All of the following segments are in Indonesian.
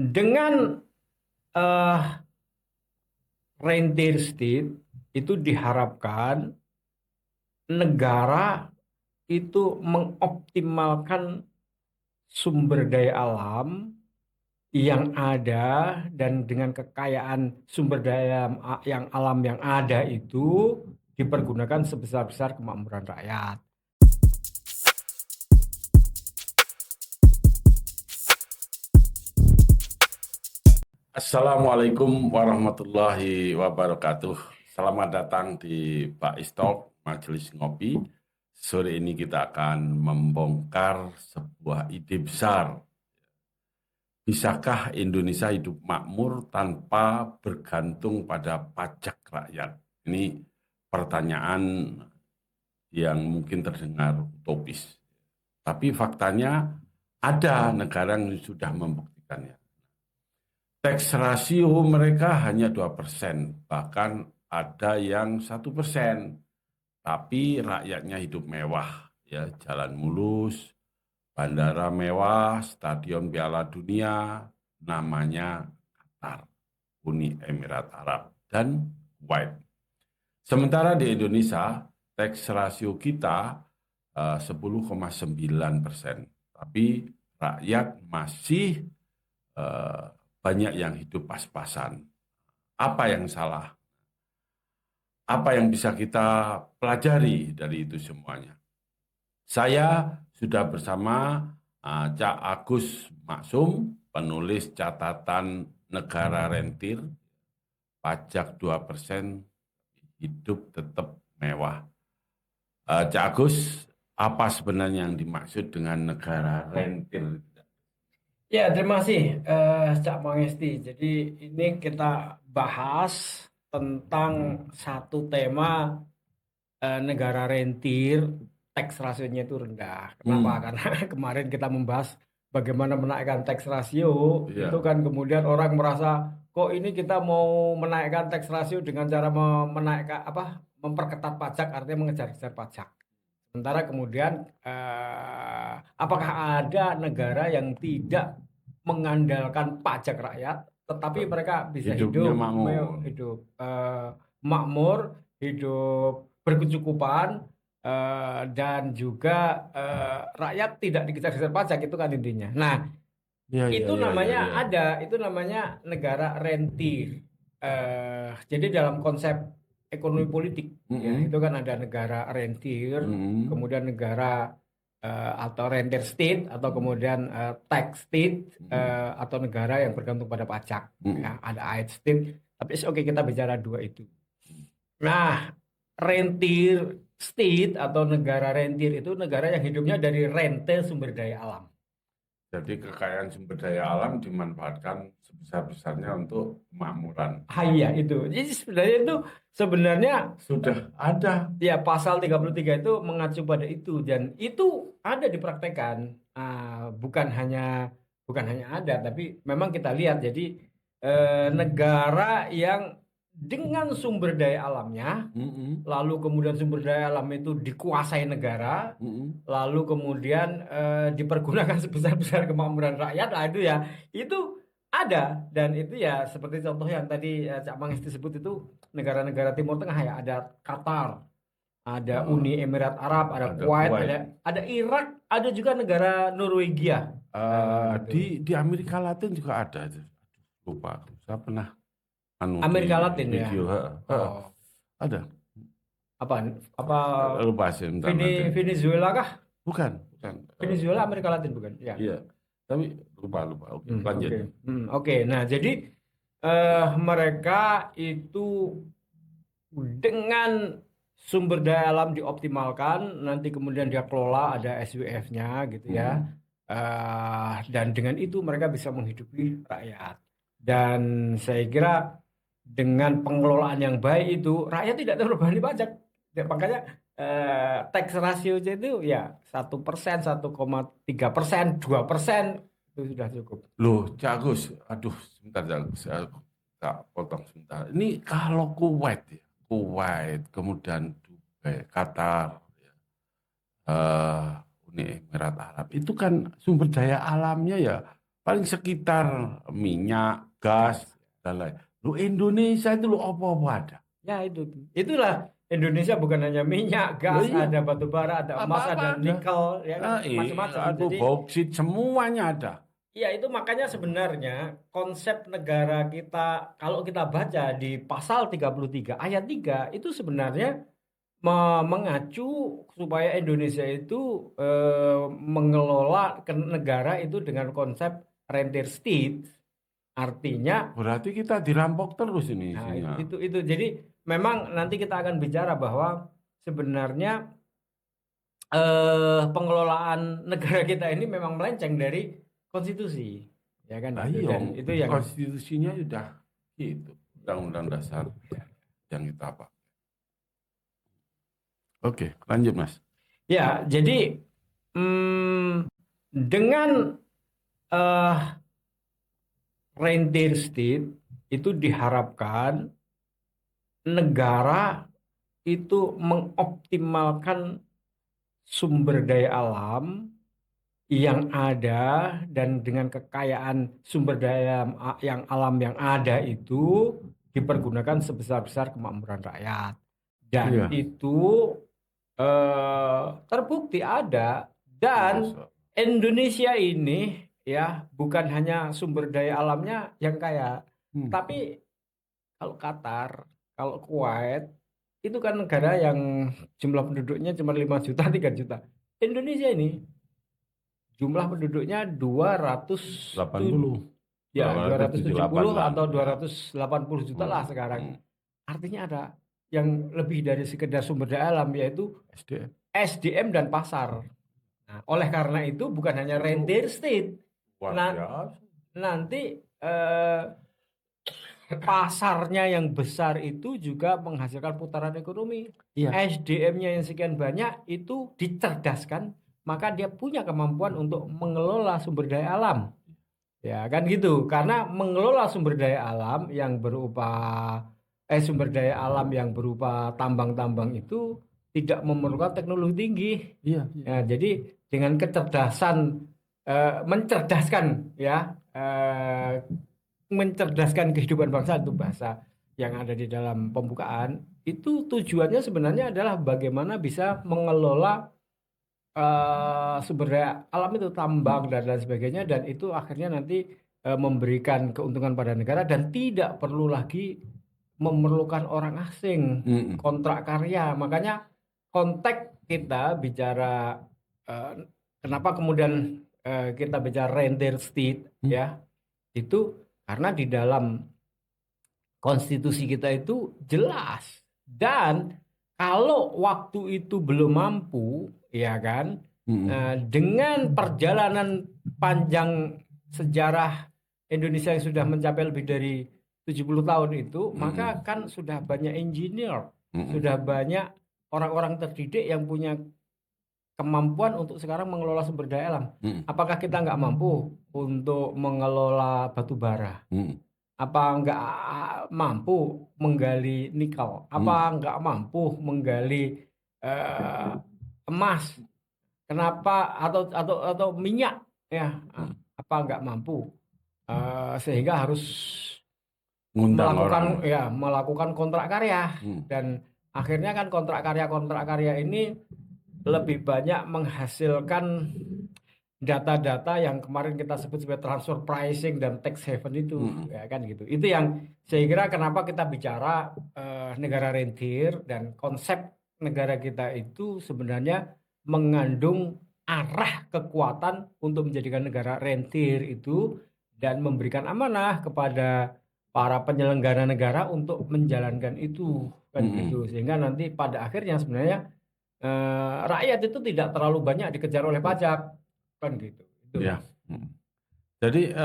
Dengan eh, rentier state itu diharapkan negara itu mengoptimalkan sumber daya alam yang ada dan dengan kekayaan sumber daya yang alam yang ada itu dipergunakan sebesar-besar kemakmuran rakyat. Assalamualaikum warahmatullahi wabarakatuh. Selamat datang di Pak Istok, Majelis Ngopi. Sore ini kita akan membongkar sebuah ide besar. Bisakah Indonesia hidup makmur tanpa bergantung pada pajak rakyat? Ini pertanyaan yang mungkin terdengar utopis. Tapi faktanya ada negara yang sudah membuktikannya. Tax rasio mereka hanya 2%, bahkan ada yang 1%. Tapi rakyatnya hidup mewah, ya, jalan mulus, bandara mewah, stadion Piala Dunia, namanya Qatar, Uni Emirat Arab, dan Kuwait. Sementara di Indonesia, tax rasio kita 10,9%, tapi rakyat masih eh, banyak yang hidup pas-pasan. Apa yang salah? Apa yang bisa kita pelajari dari itu semuanya? Saya sudah bersama Cak Agus Maksum, penulis catatan negara rentir, pajak 2%, hidup tetap mewah. Cak Agus, apa sebenarnya yang dimaksud dengan negara rentir? Ya, terima kasih Cak Mangesti. Jadi ini kita bahas tentang satu tema negara rentir, tax rasionya itu rendah. Kenapa? Hmm, Karena kemarin kita membahas bagaimana menaikkan tax rasio, itu iya, kan kemudian orang merasa kok ini kita mau menaikkan tax rasio dengan cara menaikkan apa? Memperketat pajak, artinya mengejar-kejar pajak. Sementara kemudian apakah ada negara yang tidak mengandalkan pajak rakyat, tetapi mereka bisa hidupnya hidup makmur. hidup makmur, hidup berkecukupan, dan juga rakyat tidak dikejar-kejar pajak itu kan intinya. Nah, Iya, iya, itu iya, iya, namanya iya. itu namanya negara rentir. Jadi dalam konsep ekonomi politik ya itu Mm-mm, kan ada negara rentir, mm-mm, kemudian negara atau rentier state atau kemudian tax state mm-mm, atau negara yang bergantung pada pajak. Ya, mm-mm. ada aid state. Tapi oke kita bicara dua itu. Nah, rentir state atau negara rentir itu negara yang hidupnya dari rente sumber daya alam. Jadi kekayaan sumber daya alam dimanfaatkan sebesar-besarnya untuk kemakmuran. Ah, iya itu. Jadi sebenarnya Sudah ada. ya pasal 33 itu mengacu pada itu dan itu ada dipraktekkan. Bukan hanya ada tapi memang kita lihat jadi negara yang dengan sumber daya alamnya Mm-mm, lalu kemudian sumber daya alam itu dikuasai negara mm-mm. lalu kemudian dipergunakan sebesar-besar kemakmuran rakyat, nah itu ya itu ada dan itu ya seperti contoh yang tadi Cak Manges disebut itu negara-negara Timur Tengah ya ada Qatar, ada Uni Eh, Emirat Arab, ada ada Kuwait, Kuwait. ada Irak, ada juga negara Norwegia. Gitu. Di Amerika Latin juga ada. Lupa aku. Saya pernah di Amerika Latin ya. video. Oh, Ada. apa apa Lupa sih, bentar nanti. Venezuela kah? Bukan, bukan. Venezuela Amerika Latin bukan? Ya. Iya, tapi lupa. Oke, lanjut. Oke. Oke. Nah, jadi mereka itu dengan sumber daya alam dioptimalkan, nanti kemudian dia kelola ada SWF-nya gitu ya. Mm-mm. Dan dengan itu mereka bisa menghidupi rakyat. Dan saya kira dengan pengelolaan yang baik itu rakyat tidak terbebani pajak. Ya, makanya tax ratio itu ya 1%, 1,3%, 2% itu sudah cukup. Loh, Cak Agus, aduh, sebentar, Cak Agus, aku tak potong sebentar. Ini kalau Kuwait, ya, Kuwait, kemudian Dubai, Qatar, ya, eh, Uni Emirat Arab, itu kan sumber daya alamnya ya paling sekitar minyak, gas, dan lain. Lu Indonesia itu lu apa-apa ada. Ya itulah Indonesia bukan hanya minyak, Loh gas, iya, ada batu bara, ada emas, apa-apa ada ada. nikel, ya kan macam-macam. Aduh, Jadi bauksit semuanya ada. ya itu makanya sebenarnya konsep negara kita kalau kita baca di pasal 33 ayat 3 itu sebenarnya mengacu supaya Indonesia itu mengelola negara itu dengan konsep rentier state. Artinya, Berarti kita dirampok terus ini nah isinya. itu. Jadi memang nanti kita akan bicara bahwa sebenarnya pengelolaan negara kita ini memang melenceng dari konstitusi, ya kan Nah, gitu. iya, Dan itu yang konstitusinya sudah itu Undang-Undang Dasar yang kita apa? Oke, lanjut Mas. ya. Jadi dengan eh, rentier state itu diharapkan negara itu mengoptimalkan sumber daya alam yang ada dan dengan kekayaan sumber daya yang alam yang ada itu dipergunakan sebesar-besar kemakmuran rakyat. Dan Iya. itu terbukti ada. Dan Masa. Indonesia ini ya bukan hanya sumber daya alamnya yang kaya, tapi kalau Qatar, kalau Kuwait itu kan negara yang jumlah penduduknya cuma 5 juta, 3 juta. Indonesia ini jumlah penduduknya 80, ya 270 atau 278. 280 juta lah sekarang. Artinya ada yang lebih dari sekedar sumber daya alam yaitu SDM dan pasar. Nah, oleh karena itu bukan hanya rentier state. Nanti pasarnya yang besar itu juga menghasilkan putaran ekonomi. Iya. SDM-nya yang sekian banyak itu dicerdaskan, maka dia punya kemampuan untuk mengelola sumber daya alam. Ya kan gitu. Karena mengelola sumber daya alam yang berupa tambang-tambang itu tidak memerlukan teknologi tinggi. Iya. Ya, jadi dengan kecerdasan mencerdaskan kehidupan bangsa itu bahasa yang ada di dalam pembukaan itu tujuannya sebenarnya adalah bagaimana bisa mengelola sumber daya alam itu tambang dan lain sebagainya, dan itu akhirnya nanti memberikan keuntungan pada negara dan tidak perlu lagi memerlukan orang asing kontrak karya. Makanya konteks kita bicara kenapa kemudian kita bicara rentier state ya itu karena di dalam konstitusi kita itu jelas, dan kalau waktu itu belum mampu, ya kan, dengan perjalanan panjang sejarah Indonesia yang sudah mencapai lebih dari 70 tahun itu, maka kan sudah banyak engineer, sudah banyak orang-orang terdidik yang punya kemampuan untuk sekarang mengelola sumber daya alam. Apakah kita nggak mampu untuk mengelola batu bara? Apa nggak mampu menggali nikel? Apa nggak mampu menggali emas? Kenapa atau minyak ya? Apa nggak mampu? Sehingga harus melakukan kontrak karya, dan akhirnya kan kontrak karya ini lebih banyak menghasilkan data-data yang kemarin kita sebut sebagai transfer pricing dan tax haven itu, ya kan gitu. Itu yang saya kira kenapa kita bicara negara rentier, dan konsep negara kita itu sebenarnya mengandung arah kekuatan untuk menjadikan negara rentier itu dan memberikan amanah kepada para penyelenggara negara untuk menjalankan itu, kan gitu. Sehingga nanti pada akhirnya sebenarnya rakyat itu tidak terlalu banyak dikejar oleh pajak, kan gitu. Ya. Jadi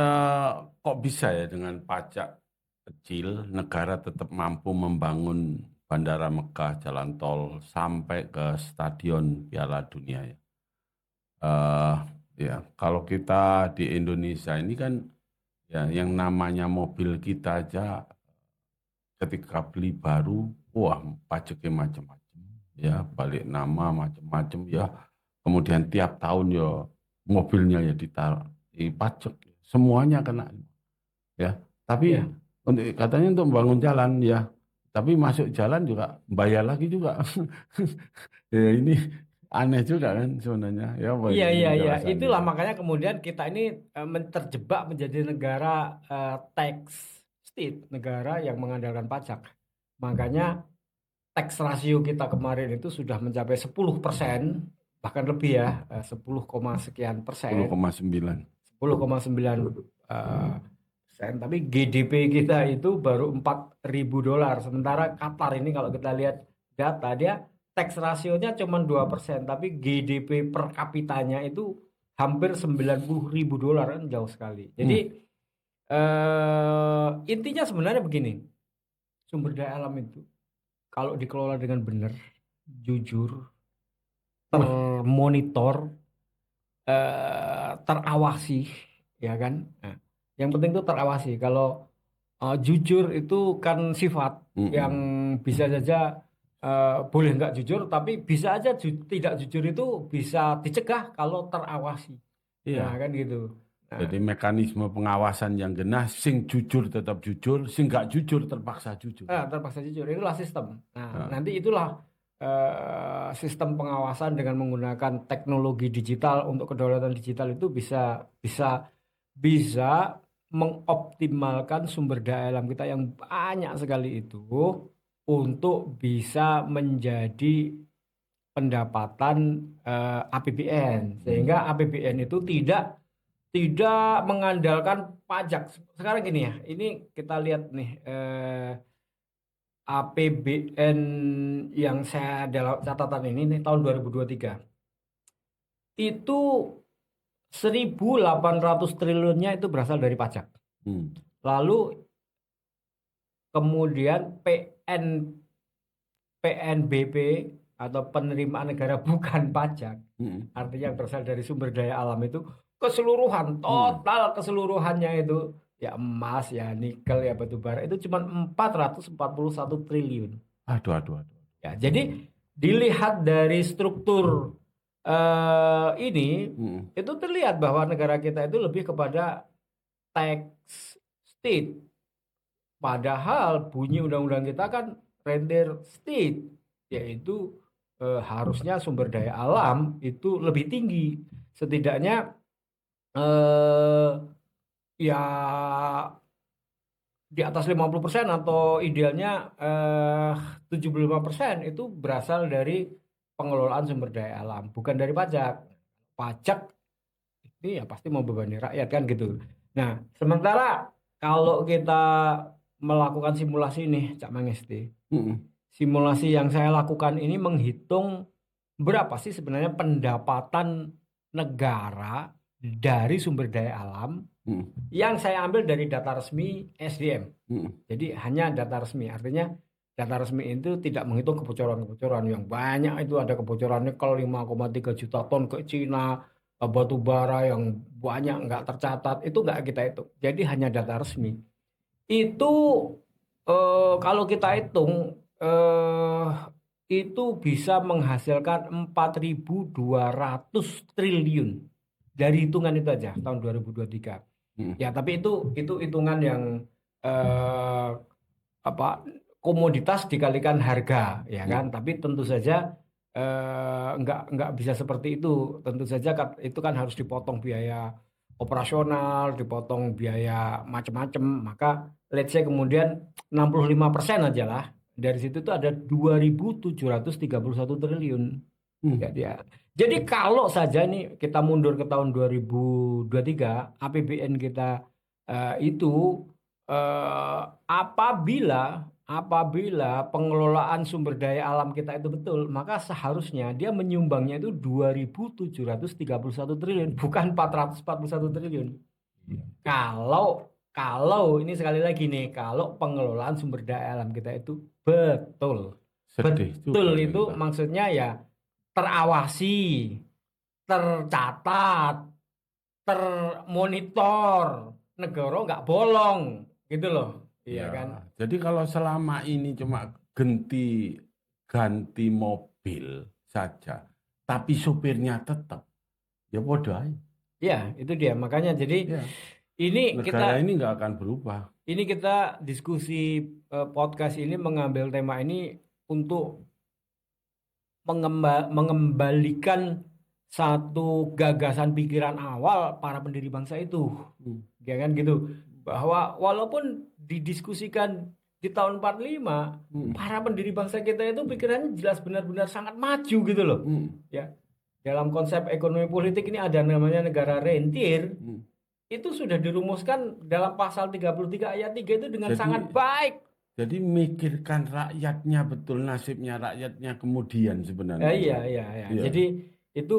kok bisa ya dengan pajak kecil negara tetap mampu membangun Bandara Mekah, jalan tol sampai ke Stadion Piala Dunia ya. Ya kalau kita di Indonesia ini kan ya yang namanya mobil kita aja ketika beli baru, wah pajaknya macam-macam. Ya balik nama macam-macam ya, kemudian tiap tahun ya mobilnya ya dipajak semuanya kena. Ya, tapi Ya. katanya untuk membangun jalan ya, tapi masuk jalan juga bayar lagi juga. Ya ini aneh juga kan sebenarnya. Ya, Iya, ini iya, iya. penjelasan Itulah itu. makanya kemudian kita ini terjebak menjadi negara tax state, negara yang mengandalkan pajak. Makanya tax ratio kita kemarin itu sudah mencapai 10%, bahkan lebih ya, 10, sekian persen, 10,9. 10,9 persen. Tapi GDP kita itu baru $4.000. Sementara Qatar ini kalau kita lihat data, dia tax rasionya cuma 2%, tapi GDP per kapitanya itu hampir $90.000, kan jauh sekali. Jadi Hmm. intinya sebenarnya begini, sumber daya alam itu kalau dikelola dengan benar, jujur, Wah, termonitor, terawasi, ya kan? Nah, yang penting itu terawasi. Kalau jujur itu kan sifat yang mm-mm. bisa saja boleh nggak jujur, tapi bisa aja tidak jujur itu bisa dicegah kalau terawasi. Nah, Iya. kan gitu. Nah, Jadi mekanisme pengawasan yang genah, sing jujur tetap jujur, sing nggak jujur terpaksa jujur. terpaksa jujur itulah sistem. Nah, Nah, nanti itulah sistem pengawasan dengan menggunakan teknologi digital untuk kedaulatan digital itu bisa bisa bisa mengoptimalkan sumber daya alam kita yang banyak sekali itu untuk bisa menjadi pendapatan APBN, sehingga APBN itu tidak mengandalkan pajak. Sekarang gini ya, ini kita lihat nih APBN yang saya dalam catatan ini nih, tahun 2023 itu 1.800 triliunnya itu berasal dari pajak. hmm, Lalu kemudian PNBP atau penerimaan negara bukan pajak, hmm, artinya yang berasal dari sumber daya alam itu keseluruhan, hmm. total keseluruhannya itu ya emas, ya nikel, ya batu bara itu cuma 441 triliun. Aduh, aduh, aduh. Ya, jadi dilihat dari struktur ini Hmm, itu terlihat bahwa negara kita itu lebih kepada tax state. Padahal bunyi undang-undang kita kan render state, yaitu harusnya sumber daya alam itu lebih tinggi. Setidaknya eh, ya di atas 50% atau idealnya 75% itu berasal dari pengelolaan sumber daya alam, bukan dari pajak. Pajak ini ya pasti membebani rakyat kan gitu. Nah, sementara kalau kita melakukan simulasi nih, Cak Mangesti, hmm, simulasi yang saya lakukan ini menghitung berapa sih sebenarnya pendapatan negara dari sumber daya alam hmm, yang saya ambil dari data resmi SDM. hmm. Jadi hanya data resmi, artinya data resmi itu tidak menghitung kebocoran-kebocoran yang banyak. Itu ada kebocoran nikel 5,3 juta ton ke Cina, batu bara yang banyak nggak tercatat, itu nggak kita hitung. Jadi hanya data resmi. Itu kalau kita hitung eh, itu bisa menghasilkan 4.200 triliun dari hitungan itu aja tahun 2023. Hmm. Ya, tapi itu hitungan yang eh, apa komoditas dikalikan harga, ya kan? Hmm. Tapi tentu saja nggak bisa seperti itu. Tentu saja itu kan harus dipotong biaya operasional, dipotong biaya macam-macam. Maka let's say kemudian 65% aja lah. Dari situ tuh ada 2.731 triliun. Ya, Hmm. ya. Jadi kalau saja nih kita mundur ke tahun 2023, APBN kita itu eh, apabila apabila pengelolaan sumber daya alam kita itu betul, maka seharusnya dia menyumbangnya itu 2.731 triliun, bukan 441 triliun. Iya. Kalau kalau ini sekali lagi nih, kalau pengelolaan sumber daya alam kita itu betul. Sedih Betul juga nih itu kita. maksudnya ya terawasi, tercatat, termonitor, negara nggak bolong, gitu loh. Iya Ya, kan? jadi kalau selama ini cuma ganti ganti mobil saja, tapi supirnya tetap, ya bodoh aja. Iya, itu dia. Makanya jadi Ya. Ini Negara kita ini nggak akan berubah. diskusi podcast ini mengambil tema ini untuk mengembalikan satu gagasan pikiran awal para pendiri bangsa itu, Hmm. ya kan gitu. Bahwa walaupun didiskusikan di tahun 45, Hmm. para pendiri bangsa kita itu pikirannya jelas benar-benar sangat maju gitu loh. Hmm. Ya, dalam konsep ekonomi politik ini ada namanya negara rentir. Hmm. Itu sudah dirumuskan dalam pasal 33 ayat 3 itu dengan sangat Jadi baik. jadi mikirkan rakyatnya betul, nasibnya rakyatnya kemudian sebenarnya. Iya, iya, iya. Iya. Jadi itu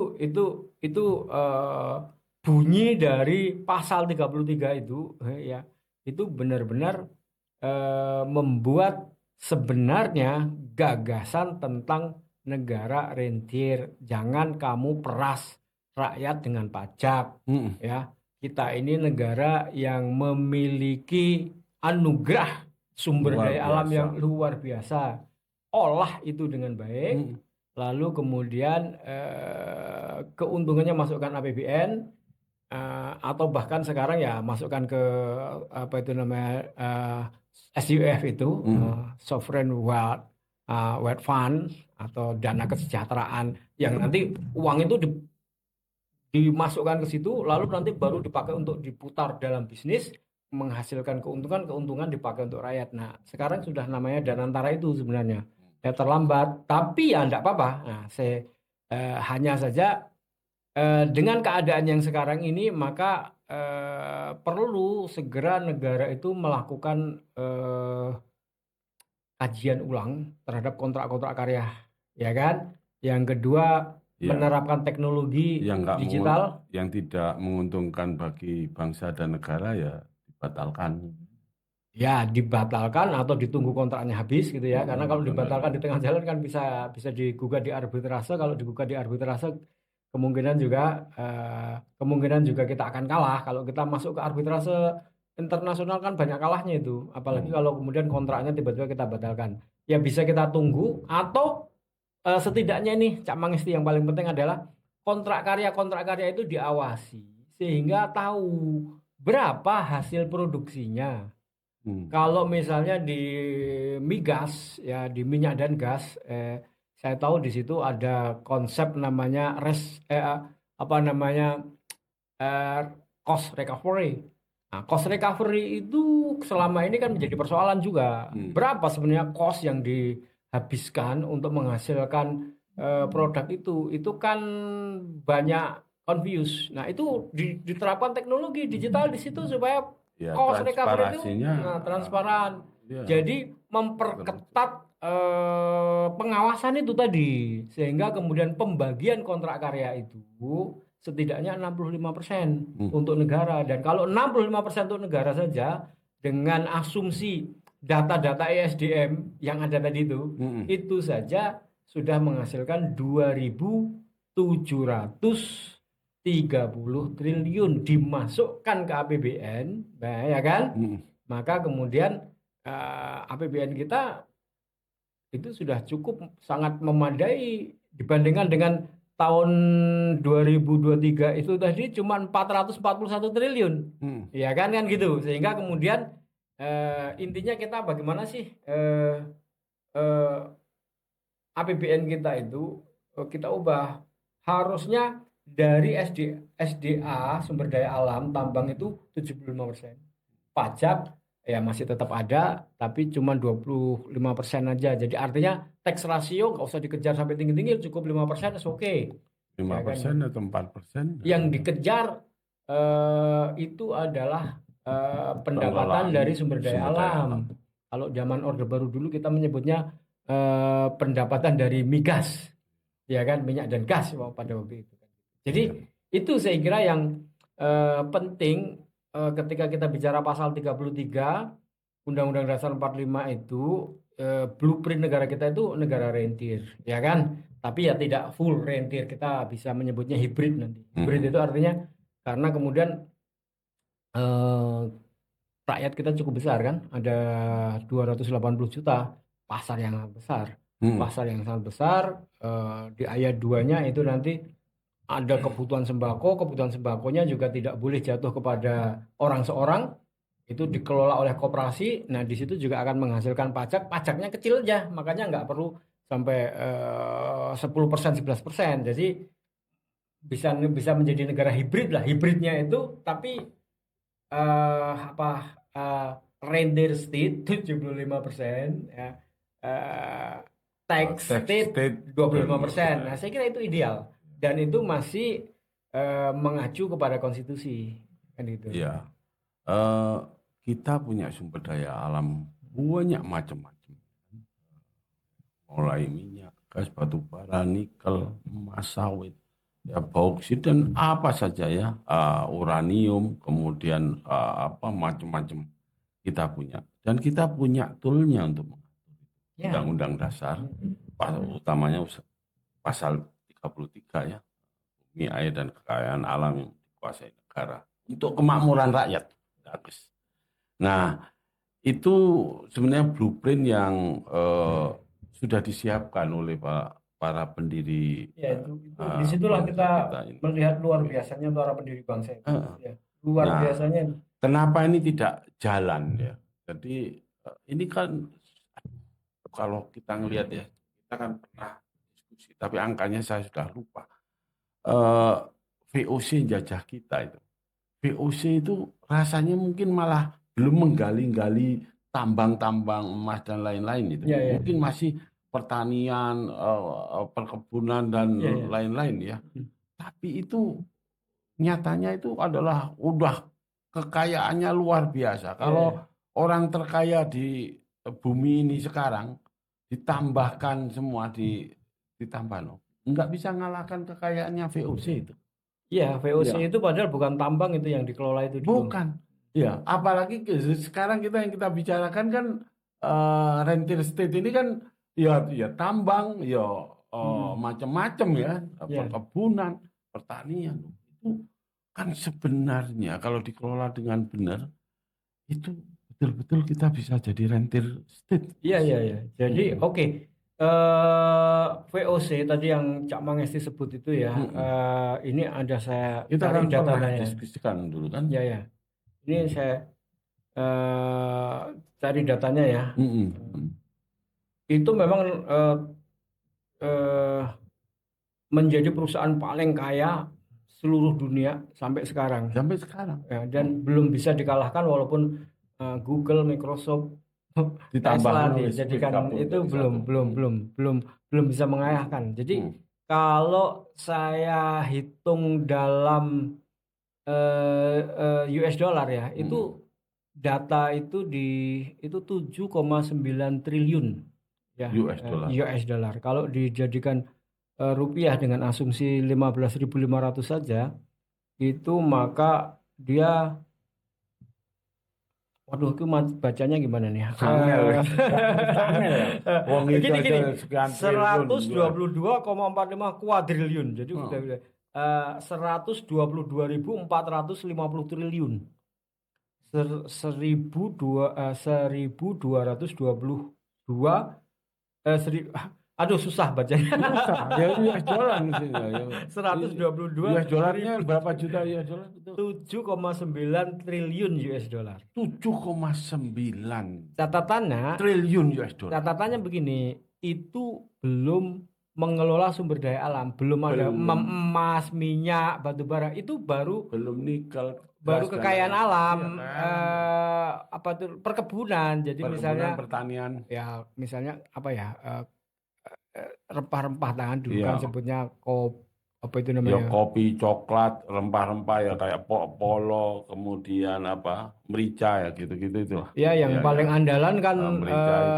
bunyi dari pasal 33 itu, ya, itu benar-benar membuat sebenarnya gagasan tentang negara rentir. Jangan kamu peras rakyat dengan pajak, Hmm. ya. Kita ini negara yang memiliki anugerah sumber Luar daya alam biasa. yang luar biasa. Olah itu dengan baik. Hmm. Lalu kemudian keuntungannya masukkan APBN, atau bahkan sekarang ya masukkan ke apa itu namanya, SUF itu, Sovereign Wealth Fund atau dana kesejahteraan, yang nanti uang itu dimasukkan ke situ, lalu nanti baru dipakai untuk diputar dalam bisnis, menghasilkan keuntungan dipakai untuk rakyat. Nah, sekarang sudah namanya Danantara itu sebenarnya. Ya terlambat, tapi ya enggak apa-apa. Nah, saya hanya saja dengan keadaan yang sekarang ini, maka perlu segera negara itu melakukan kajian ulang terhadap kontrak-kontrak karya, ya kan? Yang kedua, Ya, menerapkan teknologi yang digital. yang tidak menguntungkan bagi bangsa dan negara ya dibatalkan. Ya, dibatalkan atau ditunggu kontraknya habis gitu ya. Karena kalau Benar. dibatalkan di tengah jalan kan bisa digugat di arbitrase. Kalau digugat di arbitrase, kemungkinan juga kita akan kalah. Kalau kita masuk ke arbitrase internasional kan banyak kalahnya itu. Apalagi kalau kemudian kontraknya tiba-tiba kita batalkan. Ya bisa kita tunggu, atau setidaknya nih Cak Mangisti, yang paling penting adalah kontrak karya itu diawasi sehingga tahu berapa hasil produksinya. Kalau misalnya di migas, ya di minyak dan gas, saya tahu di situ ada konsep namanya cost recovery. Nah, cost recovery itu selama ini kan menjadi persoalan juga. Berapa sebenarnya cost yang dihabiskan untuk menghasilkan produk itu? Itu kan banyak confuse. Nah, itu diterapkan teknologi digital di situ supaya Ya, cost recovery itu transparansinya transparan. ya, Jadi memperketat pengawasan itu tadi, sehingga kemudian pembagian kontrak karya itu setidaknya 65% untuk negara. Dan kalau 65% untuk negara saja, dengan asumsi data-data ESDM yang ada tadi itu saja sudah menghasilkan 2.730 triliun dimasukkan ke APBN, ya kan? Maka kemudian APBN kita itu sudah cukup sangat memadai dibandingkan dengan tahun 2023 itu tadi cuma 441 triliun. Ya kan gitu. Sehingga kemudian intinya kita bagaimana sih APBN kita itu kita ubah. Harusnya dari SDA sumber daya alam tambang itu 75%. Pajak ya masih tetap ada, tapi cuma 25% aja. Jadi artinya tax ratio nggak usah dikejar sampai tinggi-tinggi, cukup 5% oke. 5% atau 4%. Yang dikejar itu adalah pendapatan dari sumber daya alam. Kalau zaman Orde Baru dulu kita menyebutnya pendapatan dari migas, ya kan, minyak dan gas pada waktu itu. Jadi itu saya kira yang penting. Ketika kita bicara pasal 33 Undang-Undang Dasar 45 itu, blueprint negara kita itu negara rentir, ya kan? Tapi ya tidak full rentir, kita bisa menyebutnya hibrid nanti. Hibrid itu artinya karena kemudian rakyat kita cukup besar kan, ada 280 juta, pasar yang besar. Pasar yang sangat besar, di ayat 2-nya itu nanti ada kebutuhan sembakonya juga tidak boleh jatuh kepada orang seorang, itu dikelola oleh koperasi. Nah, di situ juga akan menghasilkan pajak, pajaknya kecil aja, makanya nggak perlu sampai 10%, 11%. Jadi bisa bisa menjadi negara hibrid lah. Hibridnya itu tapi apa render state 75%, ya, eh, tax Tax state state 25%. Nah, 25%. saya kira itu ideal dan itu masih mengacu kepada konstitusi, kan gitu. Iya. Eh, kita punya sumber daya alam banyak macam-macam. Mulai minyak, gas, batu bara, nikel, emas, sawit, ya bauksit dan apa saja ya, uranium, kemudian apa macam-macam kita punya. Dan kita punya toolnya untuk Ya. Undang-Undang Dasar, utamanya pasal 33 ya, bumi, air, dan kekayaan alam yang dikuasai negara untuk kemakmuran rakyat. Nah, itu sebenarnya blueprint yang sudah disiapkan oleh para pendiri. Ya, itu disitulah kita ini. melihat luar biasanya para pendiri bangsa itu. Ya, luar Nah, biasanya. kenapa ini tidak jalan ya? Jadi ini kan kalau kita ngelihat ya, kita kan pernah diskusi, tapi angkanya saya sudah lupa. VOC jajah kita itu. VOC itu rasanya mungkin malah belum menggali-gali tambang-tambang emas dan lain-lain itu. Ya, ya. Mungkin masih pertanian, perkebunan dan lain-lain ya. Tapi itu nyatanya itu adalah udah kekayaannya luar biasa. Kalau orang terkaya di bumi ini sekarang ditambahkan semua ditambah loh, nggak bisa ngalahkan kekayaannya VOC itu. Iya, VOC itu padahal bukan tambang itu yang dikelola itu dulu. Bukan. Ya, apalagi sekarang yang kita bicarakan kan rentier state ini kan ya tambang, ya macam-macam ya, perkebunan, pertanian. Itu kan sebenarnya kalau dikelola dengan benar itu betul-betul kita bisa jadi rentier state. Iya. Jadi oke. VOC tadi yang Cak Mangesti sebut itu ya, ini ada saya kita cari kan pernah datanya. diskusikan dulu kan. Ya. Ini saya cari datanya ya. Itu memang menjadi perusahaan paling kaya seluruh dunia sampai sekarang. Ya, dan belum bisa dikalahkan walaupun Google, Microsoft, Tesla dijadikan itu belum bisa mengalahkan. Jadi kalau saya hitung dalam US dollar ya, itu data itu itu 7,9 triliun ya, US dollar. Kalau dijadikan rupiah dengan asumsi 15.500 saja, itu maka dia, waduh, itu bacanya gimana nih? Gini, 122,45 kuadriliun. Jadi 122.450 triliun. 1.222 susah bacanya. Ya US dollar mestinya. 122 US dollarnya berapa juta US dollar? 7,9 triliun US dollar. 7,9 Catatannya triliun US dollar. Catatannya begini, itu belum mengelola sumber daya alam, belum ada emas, minyak, batu bara, itu belum nikel, baru kekayaan alam, apa tuh, perkebunan. Jadi misalnya pertanian, ya misalnya apa ya, rempah-rempah tangan dulu kan sebutnya apa itu namanya? Ya kopi, coklat, rempah-rempah ya kayak polo, kemudian merica ya gitu-gitu itu. Ya yang paling andalan kan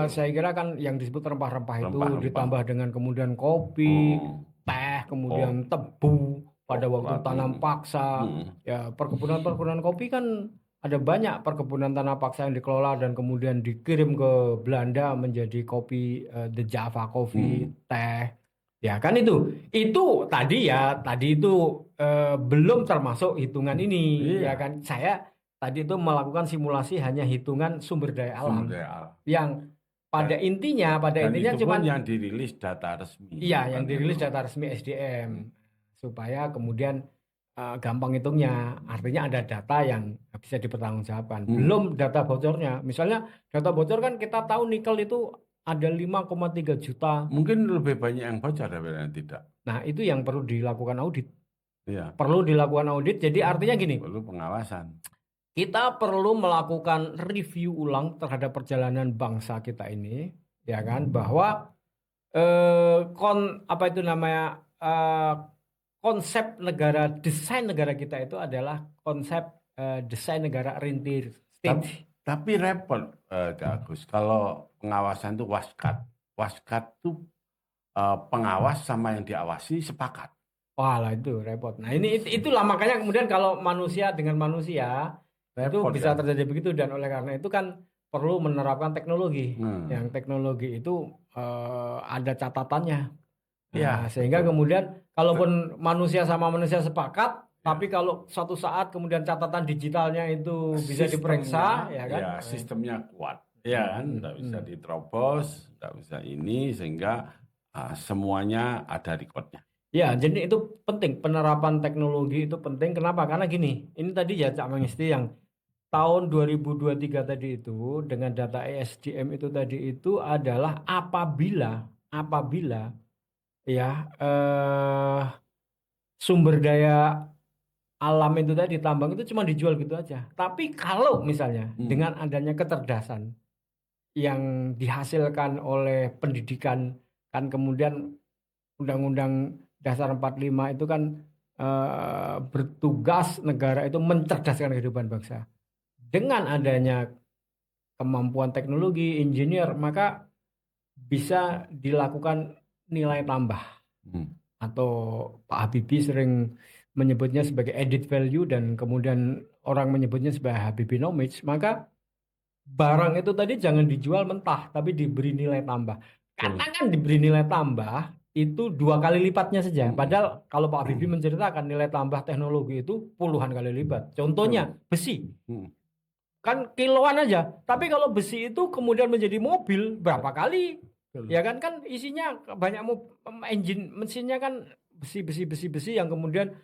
saya kira kan yang disebut rempah-rempah itu ditambah dengan kemudian kopi, teh, kemudian tebu pada waktu tanam paksa. Ya perkebunan kopi kan ada banyak perkebunan tanah paksa yang dikelola dan kemudian dikirim ke Belanda menjadi kopi, the Java Coffee, teh. Ya kan itu tadi itu belum termasuk hitungan ini. Ya kan saya tadi itu melakukan simulasi hanya hitungan sumber daya alam. Yang pada intinya cuma yang dirilis data resmi. Iya, yang dirilis data resmi SDM. supaya kemudian gampang hitungnya. Artinya ada data yang bisa dipertanggungjawabkan. Belum data bocornya. Misalnya data bocor kan kita tahu nikel itu ada 5,3 juta. Mungkin lebih banyak yang bocor daripada yang tidak. Nah, itu yang perlu dilakukan audit. Iya, Perlu dilakukan audit. Jadi artinya gini, perlu pengawasan. kita perlu melakukan review ulang terhadap perjalanan bangsa kita ini, ya kan, bahwa apa itu namanya, konsep negara, desain negara kita itu adalah konsep desain negara rintir state. Tapi repot, Kak Agus, kalau pengawasan itu waskat. Waskat itu pengawas sama yang diawasi sepakat. Wah lah itu repot. Nah itulah makanya kemudian kalau manusia dengan manusia itu Repot bisa kan? terjadi begitu, dan oleh karena itu kan perlu menerapkan teknologi. Yang teknologi itu ada catatannya. Iya, Sehingga betul. kemudian kalaupun manusia sama manusia sepakat, tapi kalau suatu saat kemudian catatan digitalnya itu bisa diperiksa, ya kan? Ya, sistemnya kuat. Ya kan, nggak bisa diterobos, nggak bisa ini, sehingga semuanya ada recordnya. Ya, jadi itu penting, penerapan teknologi itu penting. Kenapa? Karena gini, ini tadi ya Cak Mangisti yang tahun 2023 tadi itu dengan data ESDM itu tadi itu adalah apabila ya sumber daya alam itu tadi tambang itu cuma dijual gitu aja. Tapi kalau misalnya dengan adanya kecerdasan yang dihasilkan oleh pendidikan, kan kemudian Undang-Undang Dasar 45 itu kan bertugas negara itu mencerdaskan kehidupan bangsa. Dengan adanya kemampuan teknologi, engineer, maka bisa dilakukan nilai tambah. Atau Pak Habibie sering menyebutnya sebagai added value, dan kemudian orang menyebutnya sebagai Habibienomics. Maka barang itu tadi jangan dijual mentah, tapi diberi nilai tambah. Katakan diberi nilai tambah itu 2 kali lipatnya saja. Padahal kalau Pak Habibie menceritakan nilai tambah teknologi itu puluhan kali lipat. Contohnya besi. Kan kiloan aja. Tapi kalau besi itu kemudian menjadi mobil berapa kali? Ya kan isinya banyak engine, mesinnya kan besi yang kemudian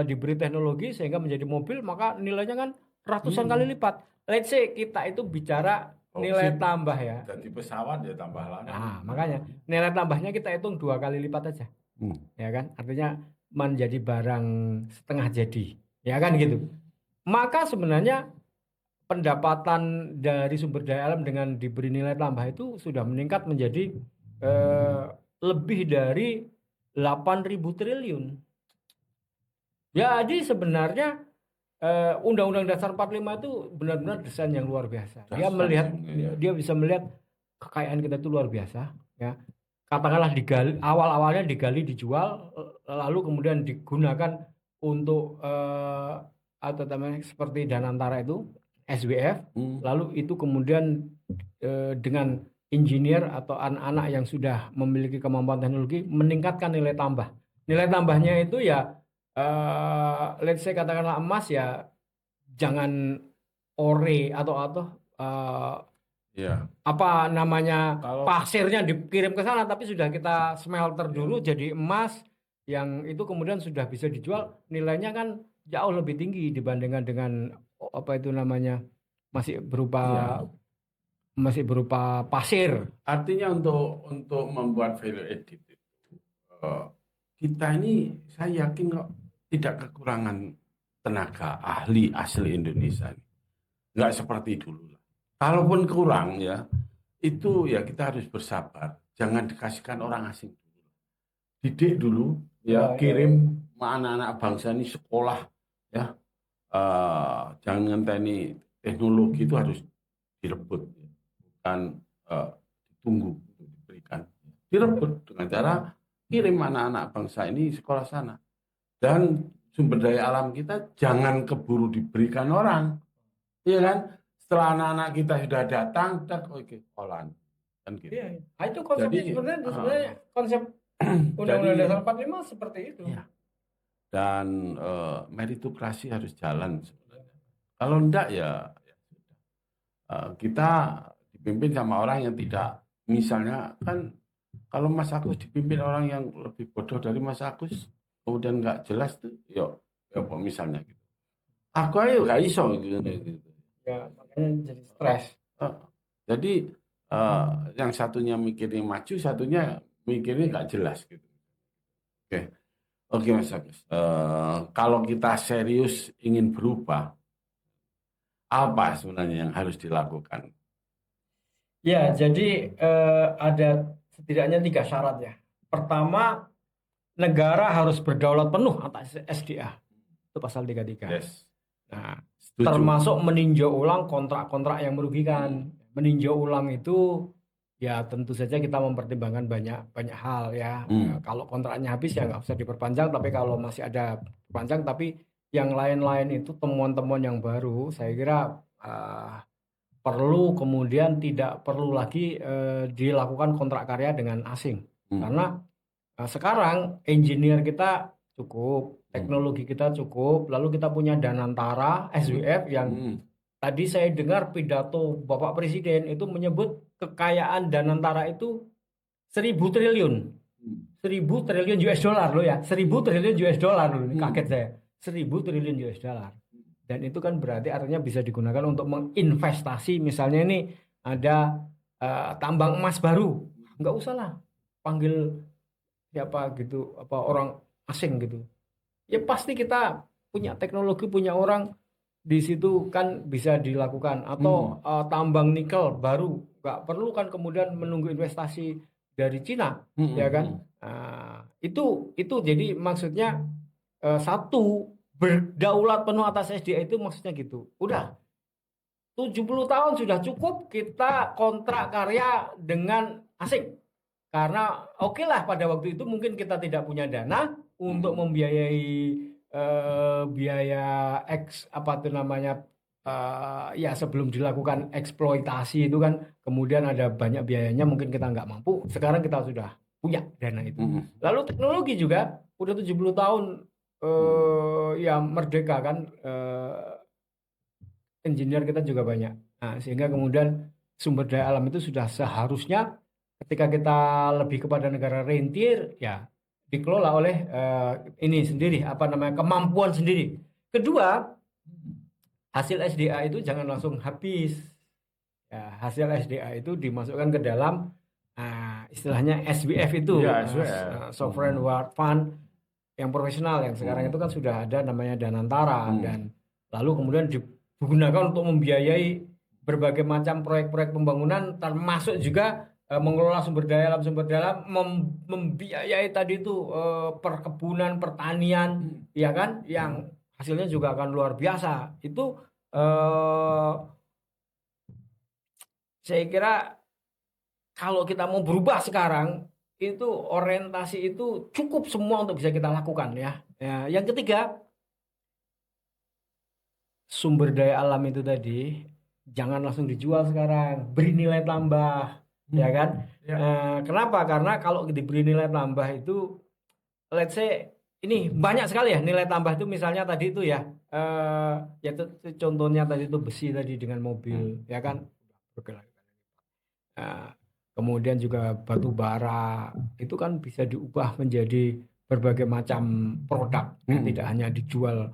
diberi teknologi sehingga menjadi mobil, maka nilainya kan ratusan kali lipat. Let's say kita itu bicara nilai tambah ya. Jadi pesawat ya tambah lagi. Nah, makanya nilai tambahnya kita hitung 2 kali lipat aja. Ya kan? Artinya menjadi barang setengah jadi. Ya kan gitu. Maka sebenarnya pendapatan dari sumber daya alam dengan diberi nilai tambah itu sudah meningkat menjadi lebih dari 8.000 triliun. Jadi sebenarnya Undang-Undang Dasar 45 itu benar-benar desain yang luar biasa. Dia bisa melihat kekayaan kita itu luar biasa, ya. Katakanlah digali, awal-awalnya digali, dijual, lalu kemudian digunakan untuk atau namanya seperti Danantara itu SWF, lalu itu kemudian dengan engineer atau anak-anak yang sudah memiliki kemampuan teknologi meningkatkan nilai tambah. Nilai tambahnya itu ya let's say katakanlah emas ya jangan ore atau apa namanya pasirnya dikirim ke sana, tapi sudah kita smelter dulu jadi emas yang itu kemudian sudah bisa dijual, nilainya kan jauh lebih tinggi dibandingkan dengan apa itu namanya masih berupa pasir. Artinya untuk membuat value added itu kita ini saya yakin kok tidak kekurangan tenaga ahli asli Indonesia. Nggak seperti dulu. Kalaupun kurang ya, itu ya kita harus bersabar. Jangan dikasihkan orang asing dulu. Didik dulu, ya kirim anak-anak bangsa ini sekolah, ya. Jangan ngenteni teknologi itu harus direbut, bukan ditunggu untuk diberikan. Direbut dengan cara kirim anak-anak bangsa ini sekolah sana. Dan sumber daya alam kita jangan keburu diberikan orang, iya kan? Setelah anak-anak kita sudah datang, oke, olan. Kan gitu. Iya. Itu konsepnya sebenarnya konsep Undang-Undang Dasar 45 seperti itu. Iya. Dan meritokrasi harus jalan sebenarnya. Kalau enggak ya kita dipimpin sama orang yang tidak, misalnya kan kalau Mas Agus dipimpin orang yang lebih bodoh dari Mas Agus, kemudian nggak jelas tuh, yuk, apa misalnya gitu. Aku ayo nggak iso gitu. Ya, makanya jadi stres. Eh, Jadi yang satunya mikirnya maju, satunya mikirnya nggak jelas gitu. Oke, oke Mas Agus. Kalau kita serius ingin berubah, apa sebenarnya yang harus dilakukan? Ya, jadi ada setidaknya 3 syarat ya. Pertama, negara harus berdaulat penuh atas SDA. Itu pasal 33. Yes, Nah, setuju. termasuk meninjau ulang kontrak-kontrak yang merugikan. Meninjau ulang itu ya tentu saja kita mempertimbangkan banyak banyak hal ya. Kalau kontraknya habis ya nggak usah diperpanjang, tapi kalau masih ada perpanjang, tapi yang lain-lain itu temuan-temuan yang baru, saya kira perlu kemudian tidak perlu lagi dilakukan kontrak karya dengan asing. Karena sekarang engineer kita cukup, teknologi kita cukup, lalu kita punya Danantara, SWF yang tadi saya dengar pidato Bapak Presiden itu menyebut kekayaan Danantara itu 1.000 triliun. 1.000 triliun US dollar loh ya. 1.000 triliun US dollar loh. Ini kaget saya. 1.000 triliun US dollar. Dan itu kan berarti artinya bisa digunakan untuk menginvestasi. Misalnya ini ada tambang emas baru. Nggak usah lah panggil siapa gitu, apa orang asing gitu. Ya pasti kita punya teknologi, punya orang di situ kan bisa dilakukan. Atau tambang nikel baru. Nggak perlu kan kemudian menunggu investasi dari Cina, ya kan? Itu jadi maksudnya satu, berdaulat penuh atas SDA itu maksudnya gitu. Udah 70 tahun sudah cukup kita kontrak karya dengan asing. Karena oke lah pada waktu itu mungkin kita tidak punya dana untuk membiayai biaya apa itu namanya ya sebelum dilakukan eksploitasi itu kan kemudian ada banyak biayanya mungkin kita nggak mampu. Sekarang kita sudah punya dana itu. Lalu teknologi juga udah 70 tahun ya merdeka kan, engineer kita juga banyak. Nah, sehingga kemudian sumber daya alam itu sudah seharusnya ketika kita lebih kepada negara rentier ya dikelola oleh ini sendiri apa namanya kemampuan sendiri. Kedua, hasil SDA itu jangan langsung habis. Ya, hasil SDA itu dimasukkan ke dalam istilahnya SWF itu, Ya, SWF. Sovereign Wealth Fund yang profesional yang sekarang itu kan sudah ada namanya Danantara dan lalu kemudian digunakan untuk membiayai berbagai macam proyek-proyek pembangunan termasuk juga mengelola sumber daya alam membiayai tadi itu perkebunan pertanian ya kan yang hasilnya juga akan luar biasa itu saya kira kalau kita mau berubah sekarang itu orientasi itu cukup semua untuk bisa kita lakukan ya. Yang ketiga, sumber daya alam itu tadi jangan langsung dijual sekarang, beri nilai tambah, ya kan? Kenapa? Karena kalau diberi nilai tambah itu, let's say ini banyak sekali ya nilai tambah itu misalnya tadi itu ya, ya contohnya tadi itu besi tadi dengan mobil, ya kan? Kemudian juga batu bara itu kan bisa diubah menjadi berbagai macam produk, tidak hanya dijual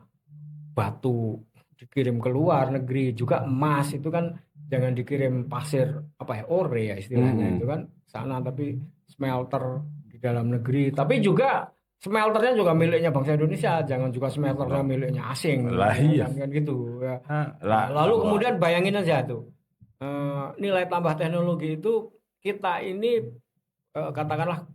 batu dikirim ke luar negeri, juga emas itu kan jangan dikirim pasir apa ya ore ya istilahnya itu kan sana, tapi smelter di dalam negeri, tapi juga smelternya juga miliknya bangsa Indonesia, jangan juga smelternya miliknya asing, iya. kan gitu ya. Lalu kemudian bayangin aja tuh nilai tambah teknologi itu kita ini katakanlah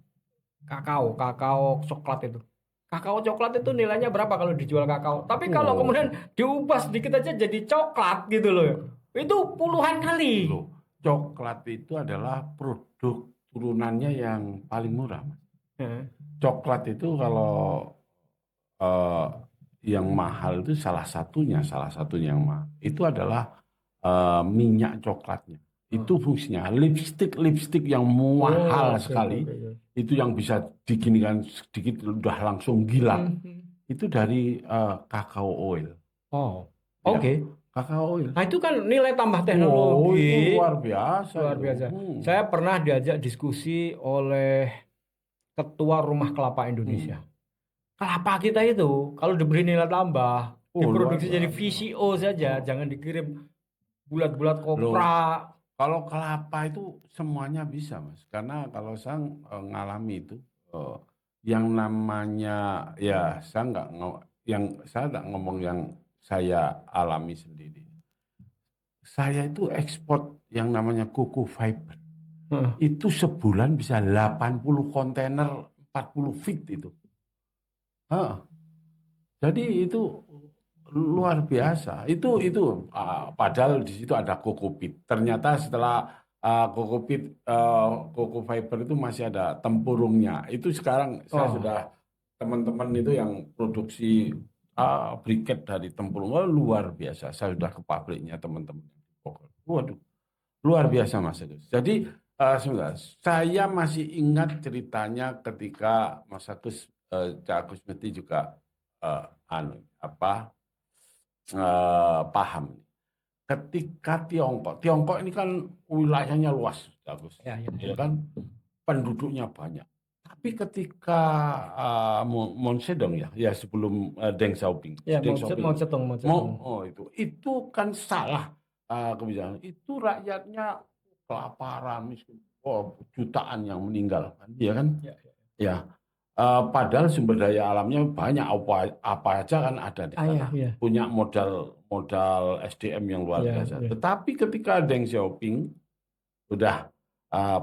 kakao coklat itu. Kakao coklat itu nilainya berapa kalau dijual kakao? Tapi kalau kemudian diubah sedikit aja jadi coklat gitu loh. Itu puluhan kali. Coklat itu adalah produk turunannya yang paling murah. Coklat itu kalau yang mahal itu salah satunya yang mahal itu adalah minyak coklatnya. Itu fungsinya lipstick yang mahal sekali. Itu yang bisa diginikan sedikit udah langsung gila. Itu dari kakao oil. Oke. Kakao oil. Nah itu kan nilai tambah teknologi. Itu luar biasa. Luar biasa. Saya pernah diajak diskusi oleh Ketua Rumah Kelapa Indonesia. kelapa kita itu kalau diberi nilai tambah, Oh, luar diproduksi jadi biasa. VCO saja, jangan dikirim bulat-bulat Loh, kopra. kalau kelapa itu semuanya bisa, Mas. Karena kalau saya ngalami itu, eh, yang namanya ya saya nggak ngomong yang saya alami sendiri. Saya itu ekspor yang namanya kuku fiber. Heeh. Itu sebulan bisa 80 kontainer 40 feet itu. Heeh. Jadi itu luar biasa. Padahal di situ ada kokopit. Ternyata setelah koko fiber itu masih ada tempurungnya. Itu sekarang saya Oh, sudah teman-teman itu yang produksi briket dari tempurung. Oh, luar biasa. Saya sudah ke pabriknya teman-teman. Waduh, luar biasa Mas Agus. Jadi sebentar, saya masih ingat ceritanya ketika Mas Agus, Cak Agus Meti juga eh, paham. Ketika Tiongkok ini kan wilayahnya luas, Agus, ya, ya, ya ya. kan, penduduknya banyak. Tapi ketika Mao Zedong ya sebelum Deng Xiaoping, Ya, Deng mau Xiaoping cetong, mau cetong. itu kan salah kebijakan. Itu rakyatnya kelaparan, miskin, jutaan yang meninggal, kan, ya kan? Ya, ya. Ya, padahal sumber daya alamnya banyak, apa aja kan ada di Ya, sana. ya. Punya modal SDM yang luar Ya, biasa. ya. Tetapi ketika Deng Xiaoping udah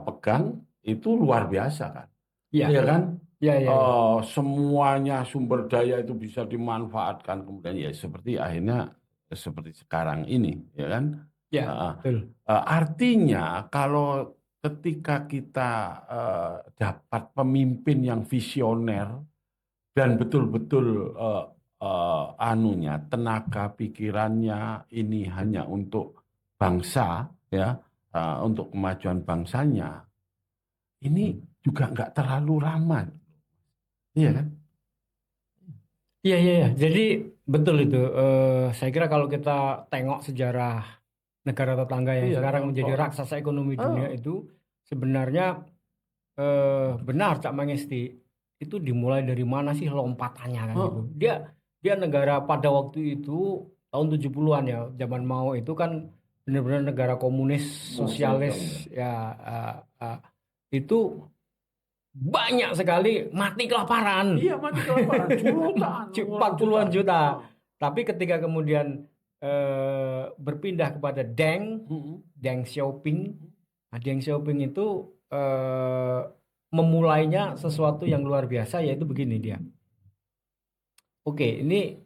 pegang, itu luar biasa kan. Ya, Iya kan? ya, ya, ya. Semuanya sumber daya itu bisa dimanfaatkan, kemudian ya seperti akhirnya seperti sekarang ini, ya kan? Ya, Uh, betul. Artinya kalau ketika kita dapat pemimpin yang visioner dan betul-betul tenaga pikirannya ini hanya untuk bangsa, ya, untuk kemajuan bangsanya, ini juga nggak terlalu ramah, iya kan? Iya, iya, iya. Jadi betul itu. Saya kira kalau kita tengok sejarah negara tetangga yang Iya, sekarang menjadi Tiongkok. raksasa ekonomi dunia Oh, itu sebenarnya benar Cak Mangesti, itu dimulai dari mana sih lompatannya kan gitu. oh, Dia negara pada waktu itu tahun 70-an ya, zaman Mao itu kan benar-benar negara komunis Mao sosialis Zedong ya. ya, eh, eh, itu banyak sekali mati kelaparan. Iya, mati kelaparan, jutaan, orang 40-an jutaan. juta. Oh. Tapi ketika kemudian berpindah kepada Deng Xiaoping, nah, Deng Xiaoping itu memulainya sesuatu yang luar biasa, yaitu begini dia. Oke, ini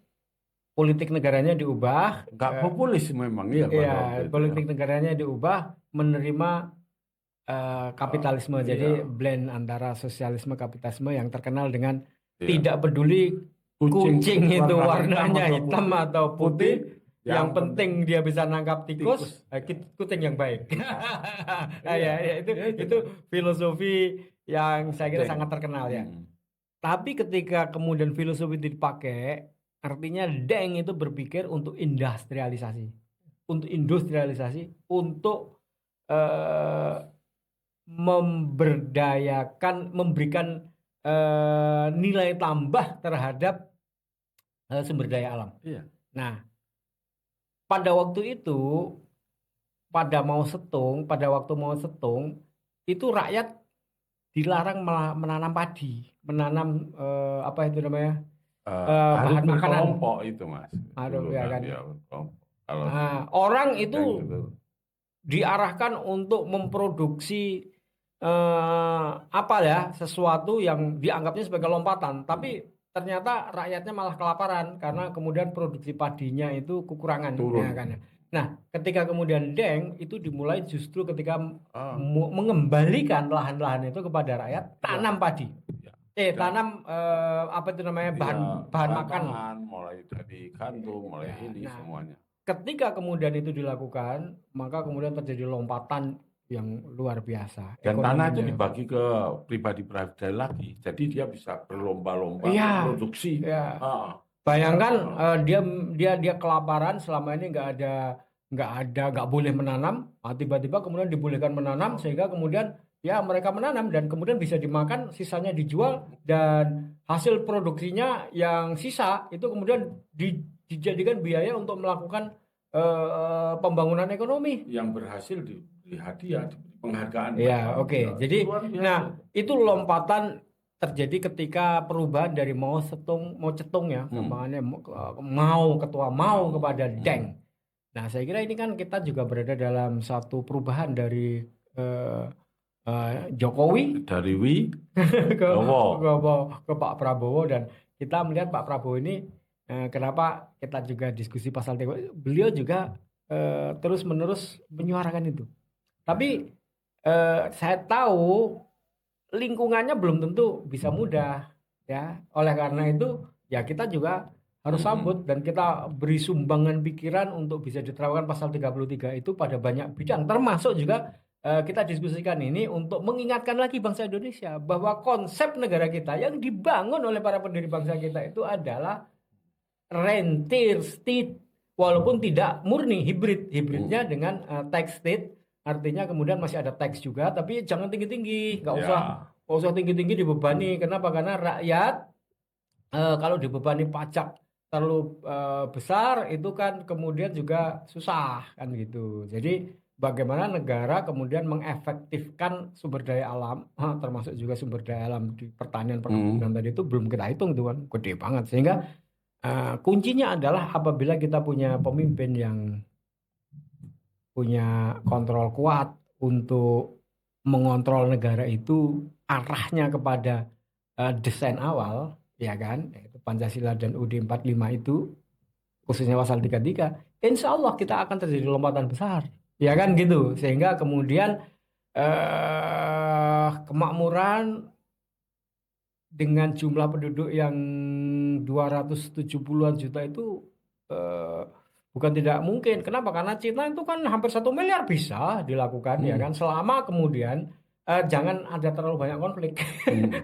politik negaranya diubah, Nggak populis memang ya pada waktu itu ya. politik negaranya diubah menerima kapitalisme. Jadi Iya. blend antara sosialisme kapitalisme yang terkenal dengan Iya. tidak peduli kucing itu warnanya hitam atau putih, yang penting dia bisa nangkap tikus, kucing yang baik. Ya, itu filosofi yang saya kira sangat terkenal ya. Tapi ketika kemudian filosofi itu dipakai, artinya Deng itu berpikir untuk industrialisasi, untuk memberikan nilai tambah terhadap sumber daya alam. Iya. Nah, pada waktu itu, pada waktu mau setung, itu rakyat dilarang menanam padi, menanam apa itu namanya, Harus bahan makanan. berkelompok itu Mas. Aduh, Dulu ya kan kan. ya berkelompok. Kalau Nah, orang Deng itu diarahkan untuk memproduksi apa ya, sesuatu yang dianggapnya sebagai lompatan, tapi ternyata rakyatnya malah kelaparan karena kemudian produksi padinya itu kekurangan, turun. ya kan. Nah, ketika kemudian Deng itu dimulai justru ketika mengembalikan lahan-lahan itu kepada rakyat, tanam padi. Tanam apa itu namanya, bahan makan. Mulai dari gandum, mulai ini semuanya. Ketika kemudian itu dilakukan, maka kemudian terjadi lompatan yang luar biasa. Dan tanah itu dibagi ke pribadi-pribadi lagi, jadi dia bisa berlomba-lomba produksi. Ya. Bayangkan dia kelaparan selama ini nggak boleh menanam, tiba-tiba kemudian dibolehkan menanam sehingga kemudian ya mereka menanam dan kemudian bisa dimakan, sisanya dijual dan hasil produksinya yang sisa itu kemudian dijadikan biaya untuk melakukan pembangunan ekonomi. Yang berhasil diberi hadiah, diberi penghargaan. Ya, oke. Ya, Jadi, luar biasa. nah itu lompatan terjadi ketika perubahan dari mau cetung ya, gampangannya mau ketua mau kepada deng. Nah, saya kira ini kan kita juga berada dalam satu perubahan dari Jokowi Dari Wi ke, Bowo. ke Pak Prabowo, dan kita melihat Pak Prabowo ini kenapa kita juga diskusi pasal beliau juga terus-menerus menyuarakan itu. Tapi saya tahu lingkungannya belum tentu bisa mudah ya. Oleh karena itu ya kita juga harus sambut dan kita beri sumbangan pikiran untuk bisa diterapkan pasal 33 itu pada banyak bidang, termasuk juga kita diskusikan ini untuk mengingatkan lagi bangsa Indonesia bahwa konsep negara kita yang dibangun oleh para pendiri bangsa kita itu adalah rentier state, walaupun tidak murni hibridnya dengan tax state, artinya kemudian masih ada tax juga, tapi jangan tinggi-tinggi, nggak usah tinggi-tinggi dibebani. Kenapa? Karena rakyat kalau dibebani pajak terlalu besar itu kan kemudian juga susah kan gitu. Jadi bagaimana negara kemudian mengefektifkan sumber daya alam, termasuk juga sumber daya alam di pertanian perkebunan tadi itu belum kita hitung tuh kan, gede banget. Sehingga kuncinya adalah apabila kita punya pemimpin yang punya kontrol kuat untuk mengontrol negara itu arahnya kepada desain awal, ya kan, yaitu Pancasila dan UUD 45 itu, khususnya pasal 33, insya Allah kita akan terjadi lompatan besar, ya kan gitu, sehingga kemudian kemakmuran dengan jumlah penduduk yang 270-an juta itu bukan tidak mungkin. Kenapa? Karena Cina itu kan hampir 1 miliar bisa dilakukan, ya kan, selama kemudian jangan ada terlalu banyak konflik.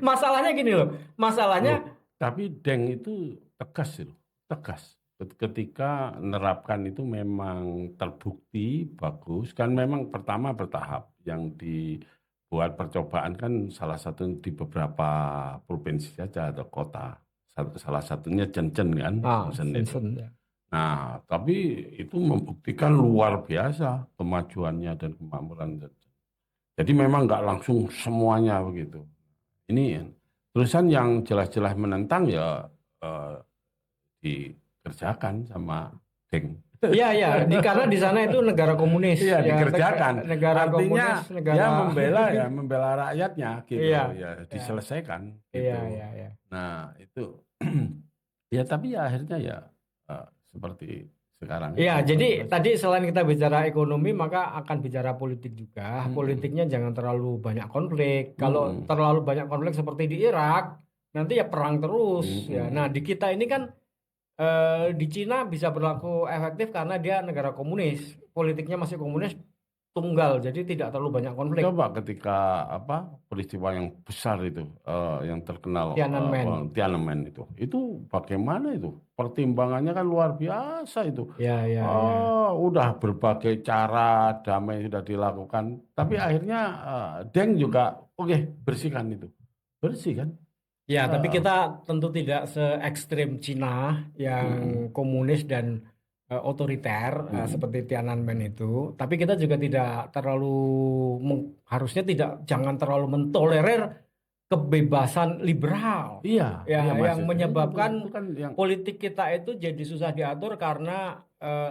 Masalahnya gini loh, masalahnya tapi Deng itu tegas loh, tegas. Ketika menerapkan itu memang terbukti bagus, kan memang pertama bertahap, yang dibuat percobaan kan salah satu di beberapa provinsi saja atau kota, salah satunya Shenzhen kan, Shenzhen itu. ya. Nah, tapi itu membuktikan luar biasa kemajuannya dan kemakmuran. Jadi memang nggak langsung semuanya begitu. Ini terusan yang jelas-jelas menentang ya dikerjakan sama Deng. Iya, karena di sana itu negara komunis. Iya, ya, dikerjakan. negara Artinya komunis, negara ya membela rakyatnya gitu. Iya, ya diselesaikan iya, gitu. iya. Nah, itu ya tapi ya akhirnya ya seperti sekarang. Iya, jadi tadi selain kita bicara ekonomi, maka akan bicara politik juga. Politiknya jangan terlalu banyak konflik. Kalau terlalu banyak konflik seperti di Irak, nanti ya perang terus. Ya, nah di kita ini kan di Cina bisa berlaku efektif karena dia negara komunis, politiknya masih komunis tunggal, jadi tidak terlalu banyak konflik. Coba ketika peristiwa yang besar itu, yang terkenal Tiananmen itu bagaimana itu? Pertimbangannya kan luar biasa itu. Ya. Udah berbagai cara damai sudah dilakukan, tapi akhirnya Deng juga bersihkan itu, bersih kan? Ya, tapi kita tentu tidak se-ekstrim Cina yang komunis dan otoriter seperti Tiananmen itu. Tapi kita juga tidak terlalu harusnya jangan terlalu mentolerir kebebasan liberal. Iya, yang menyebabkan politik kita itu jadi susah diatur karena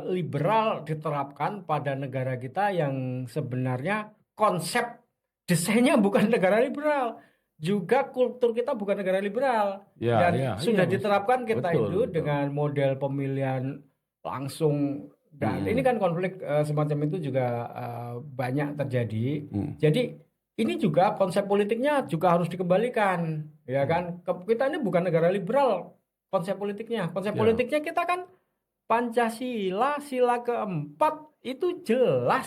liberal diterapkan pada negara kita yang sebenarnya konsep desainnya bukan negara liberal. Juga kultur kita bukan negara liberal, dan sudah diterapkan kita itu dengan model pemilihan langsung, dan ini kan konflik semacam itu juga banyak terjadi. Jadi ini juga konsep politiknya juga harus dikembalikan, ya kan? Kita ini bukan negara liberal, konsep politiknya kita kan Pancasila, sila keempat itu jelas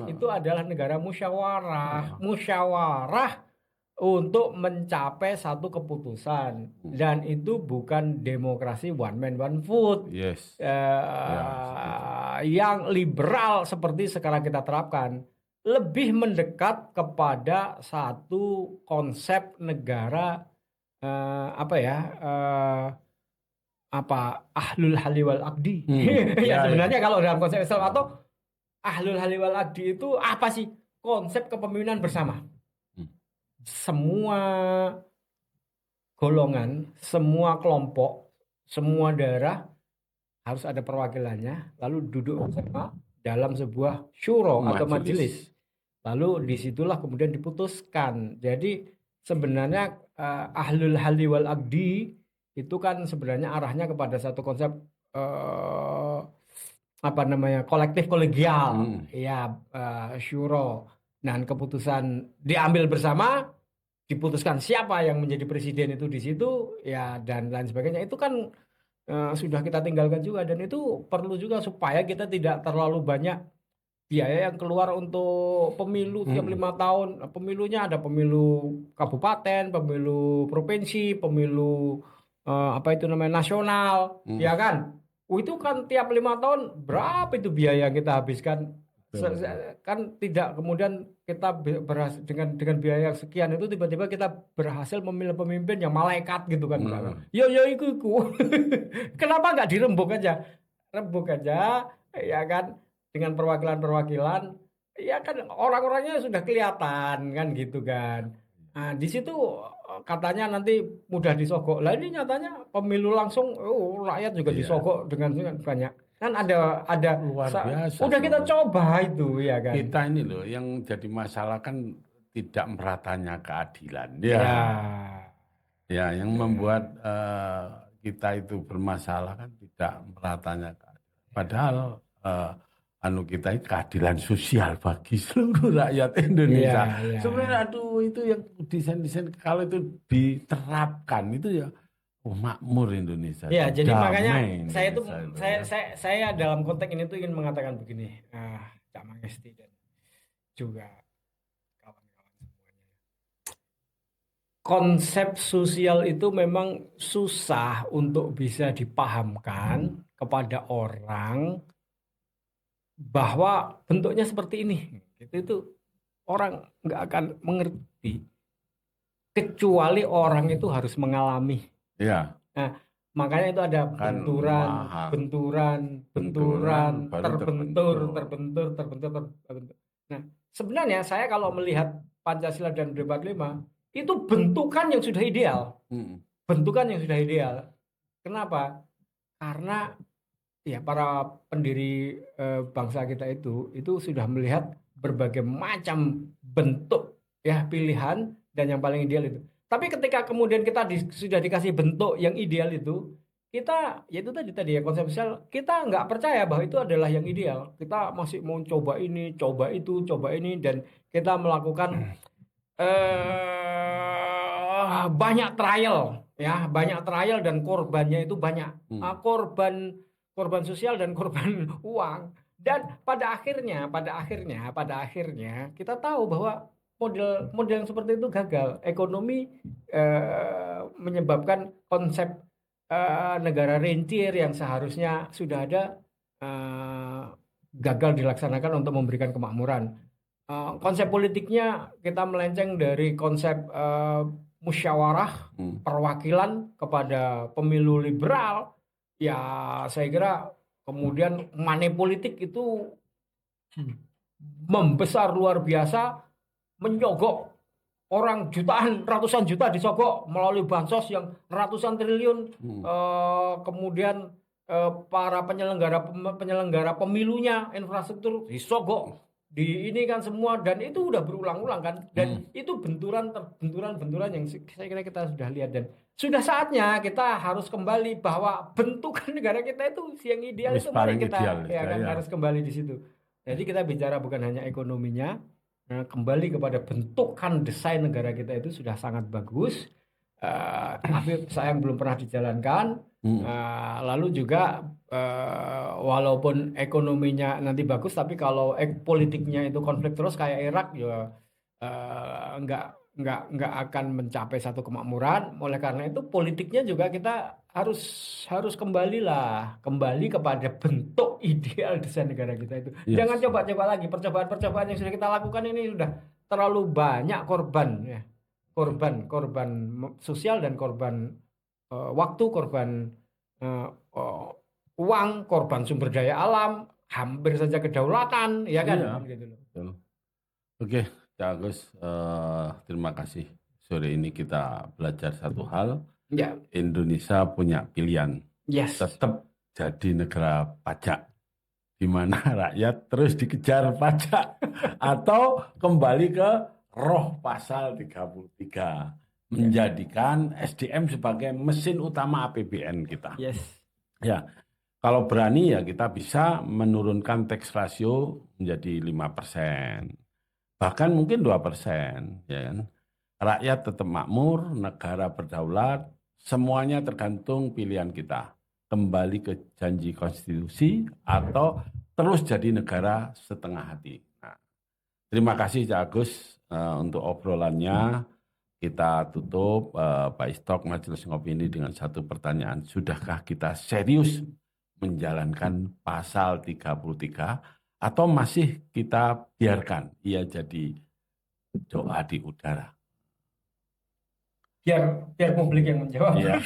itu adalah negara musyawarah untuk mencapai satu keputusan, dan itu bukan demokrasi one man one vote yang liberal seperti sekarang kita terapkan. lebih mendekat kepada satu konsep negara apa ya apa ahlul hali wal akdi. Ya Ya, ya. sebenarnya kalau dalam konsep Islam atau ahlul hali wal akdi itu apa sih? Konsep kepemimpinan bersama. Hmm. Semua golongan, semua kelompok, semua daerah harus ada perwakilannya, lalu duduk bersama dalam sebuah syuro atau majelis. Majelis. Lalu disitulah kemudian diputuskan. Jadi sebenarnya ahlul halli wal aqdi itu kan sebenarnya arahnya kepada satu konsep eh, apa namanya kolektif kolegial, ya syuro. Dan keputusan diambil bersama, diputuskan siapa yang menjadi presiden itu di situ, ya dan lain sebagainya. Itu kan sudah kita tinggalkan juga dan itu perlu juga supaya kita tidak terlalu banyak biaya yang keluar untuk pemilu tiap 5 tahun. Pemilunya ada pemilu kabupaten, pemilu provinsi, pemilu apa itu namanya nasional, ya kan? Itu kan tiap 5 tahun berapa itu biaya yang kita habiskan? Kan tidak kemudian kita berhasil dengan biaya yang sekian itu tiba-tiba kita berhasil memilih pemimpin yang malaikat gitu kan? Yo yo iku. Kenapa nggak dirembuk aja? Rembuk aja, ya kan? Dengan perwakilan-perwakilan, ya kan orang-orangnya sudah kelihatan kan gitu kan. Nah, di situ katanya nanti mudah disogok. Lah ini nyatanya pemilu langsung, rakyat juga Iya. disogok dengan banyak. Kan ada Luar biasa. udah kita coba itu ya kan. Kita ini loh yang jadi masalah kan tidak meratanya keadilan. Ya. Ya, yang membuat kita itu bermasalah kan tidak meratanya keadilan. Padahal kita ini keadilan sosial bagi seluruh rakyat Indonesia. Ya. Sebenarnya itu yang desain-desain kalau itu diterapkan itu ya makmur Indonesia. Ya, jadi makanya Damai saya itu Indonesia itu, ya. saya dalam konteks ini tuh ingin mengatakan begini, Cak Mangesti dan juga kawan-kawan semuanya. Konsep sosial itu memang susah untuk bisa dipahamkan kepada orang bahwa bentuknya seperti ini. Itu orang nggak akan mengerti kecuali orang itu harus mengalami. Ya. Nah, makanya itu ada Kan benturan, baru terbentur. Nah, sebenarnya saya kalau melihat Pancasila dan Debat 5 itu bentukan yang sudah ideal. Bentukan yang sudah ideal. Kenapa? Karena ya para pendiri bangsa kita itu sudah melihat berbagai macam bentuk ya pilihan dan yang paling ideal itu. Tapi ketika kemudian kita sudah dikasih bentuk yang ideal itu, kita ya itu tadi ya konsep sosial, kita nggak percaya bahwa itu adalah yang ideal. Kita masih mau coba ini, coba itu, coba ini dan kita melakukan banyak trial ya, banyak trial dan korbannya itu banyak. Korban sosial dan korban uang. Dan pada akhirnya kita tahu bahwa model yang seperti itu gagal. Ekonomi menyebabkan konsep negara rentier yang seharusnya sudah ada gagal dilaksanakan untuk memberikan kemakmuran. Konsep politiknya kita melenceng dari konsep musyawarah perwakilan kepada pemilu liberal. Ya saya kira kemudian money politik itu membesar luar biasa, menyogok orang jutaan, ratusan juta disogok melalui bansos yang ratusan triliun. Kemudian para penyelenggara pemilunya, infrastruktur disogok. Di ini kan semua dan itu udah berulang-ulang kan dan itu benturan yang saya kira kita sudah lihat dan sudah saatnya kita harus kembali bahwa bentukan negara kita itu yang ideal itu mari kita harus kembali di situ. Jadi kita bicara bukan hanya ekonominya, kembali kepada bentukan desain negara kita itu sudah sangat bagus. Tapi sayang belum pernah dijalankan. Lalu juga walaupun ekonominya nanti bagus, tapi kalau politiknya itu konflik terus kayak Irak ya nggak akan mencapai satu kemakmuran. Oleh karena itu politiknya juga kita harus kembali kepada bentuk ideal desain negara kita itu. Jangan Yes. coba-coba lagi percobaan-percobaan yang sudah kita lakukan ini sudah terlalu banyak korban ya. Korban sosial dan korban waktu, korban eh, eh, uang, korban sumber daya alam, hampir saja kedaulatan, ya kan? Iya. Kan gitu loh. Betul. Oke, Cak Agus, terima kasih. Sore ini kita belajar satu hal. Ya, Indonesia punya pilihan. yes. Tetap jadi negara pajak, di mana rakyat terus dikejar pajak, atau kembali ke roh pasal 33, menjadikan SDM sebagai mesin utama APBN kita. Yes. Ya, kalau berani ya kita bisa menurunkan tax ratio menjadi 5%, bahkan mungkin 2%, ya kan? Rakyat tetap makmur, negara berdaulat, semuanya tergantung pilihan kita. Kembali ke janji konstitusi atau terus jadi negara setengah hati. Nah, terima kasih Cak Agus untuk obrolannya. Kita tutup Pak Istok Majelis Ngopi ini dengan satu pertanyaan. Sudahkah kita serius menjalankan pasal 33 atau masih kita biarkan ia jadi doa di udara? Biar publik yang menjawab. Iya.